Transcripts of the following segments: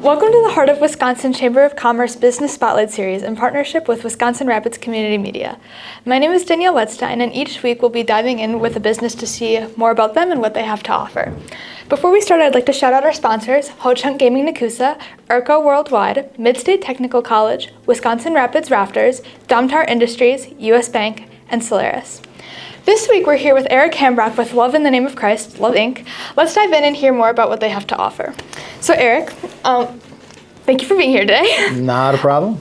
Welcome to the Heart of Wisconsin Chamber of Commerce Business Spotlight Series in partnership with Wisconsin Rapids Community Media. My name is Danielle, and each week we'll be diving in with a business to see more about them and what they have to offer. Before we start, I'd like to shout out our sponsors, Ho-Chunk Gaming Nakusa, ERCO Worldwide, Midstate Technical College, Wisconsin Rapids Rafters, Domtar Industries, US Bank, and Solaris. This week we're here with Eric Hambrock with Love in the Name of Christ, Love Inc. Let's dive in and hear more about what they have to offer. So Eric, thank you for being here today. Not a problem.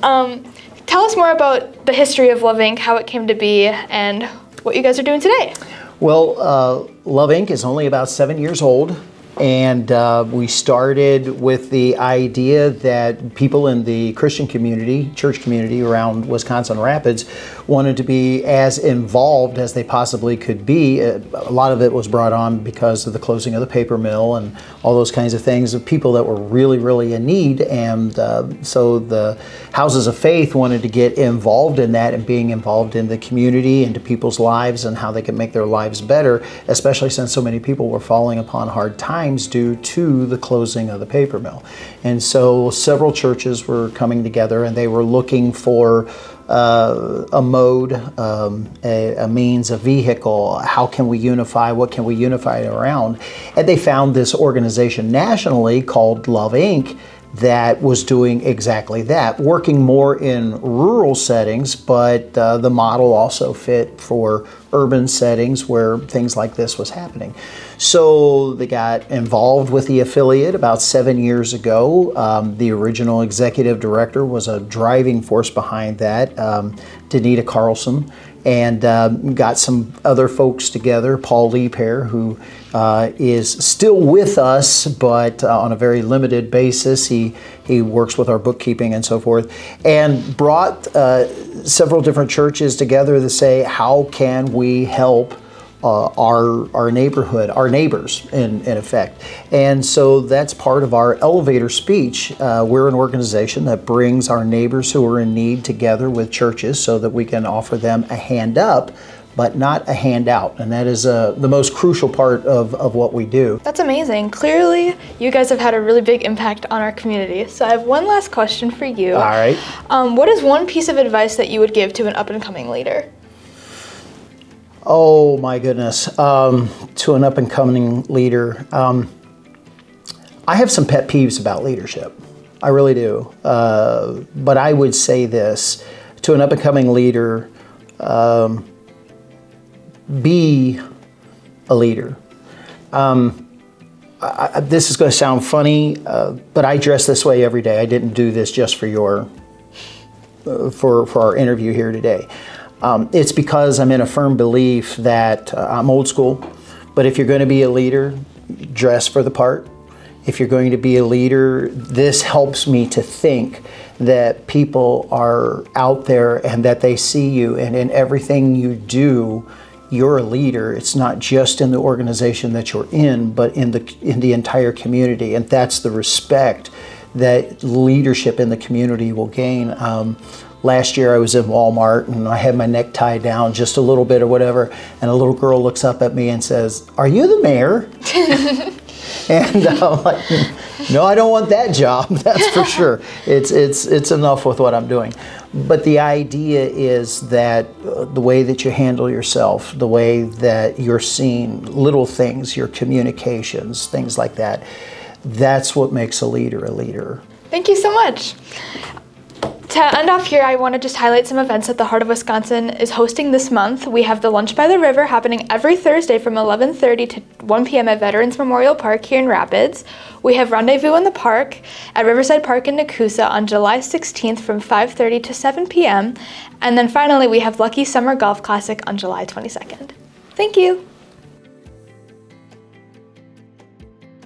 Tell us more about the history of Love Inc., how it came to be, and what you guys are doing today. Well, Love Inc. is only about 7 years old, and we started with the idea that people in the Christian community, church community around Wisconsin Rapids wanted to be as involved as they possibly could be. A lot of it was brought on because of the closing of the paper mill and all those kinds of things, of people that were really, really in need. And so the houses of faith wanted to get involved in that and being involved in the community, into people's lives and how they could make their lives better, especially since so many people were falling upon hard times due to the closing of the paper mill. And so several churches were coming together and they were looking for a mode, a means, a vehicle. How can we unify? What can we unify around? And they found this organization nationally called Love Inc. that was doing exactly that, working more in rural settings, but the model also fit for urban settings where things like this was happening. So they got involved with the affiliate about 7 years ago. The original executive director was a driving force behind that, Danita Carlson, and got some other folks together, Paul Leapair, who is still with us, but on a very limited basis. He works with our bookkeeping and so forth, and brought several different churches together to say, how can we help our neighborhood, our neighbors, in effect. And so that's part of our elevator speech. We're an organization that brings our neighbors who are in need together with churches so that we can offer them a hand up, but not a handout. And that is the most crucial part of what we do. That's amazing. Clearly, you guys have had a really big impact on our community. So I have one last question for you. All right. What is one piece of advice that you would give to an up-and-coming leader? Oh my goodness, to an up-and-coming leader. I have some pet peeves about leadership. I really do. But I would say this, to an up-and-coming leader, be a leader. This is going to sound funny, but I dress this way every day. I didn't do this just for for our interview here today. It's because I'm in a firm belief that I'm old school, but if you're going to be a leader, dress for the part. If you're going to be a leader, this helps me to think that people are out there and that they see you, and in everything you do, you're a leader. It's not just in the organization that you're in, but in the entire community, and that's the respect that leadership in the community will gain. Last year I was in Walmart and I had my neck tied down just a little bit or whatever, and a little girl looks up at me and says, "Are you the mayor?" And I'm like, "No, I don't want that job, that's for sure. It's enough with what I'm doing." But the idea is that the way that you handle yourself, the way that you're seen, little things, your communications, things like that, that's what makes a leader a leader. Thank you so much. To end off here, I want to just highlight some events that the Heart of Wisconsin is hosting this month. We have the Lunch by the River happening every Thursday from 11:30 to 1 p.m. at Veterans Memorial Park here in Rapids. We have Rendezvous in the Park at Riverside Park in Nakusa on July 16th from 5:30 to 7 p.m. And then finally, we have Lucky Summer Golf Classic on July 22nd. Thank you.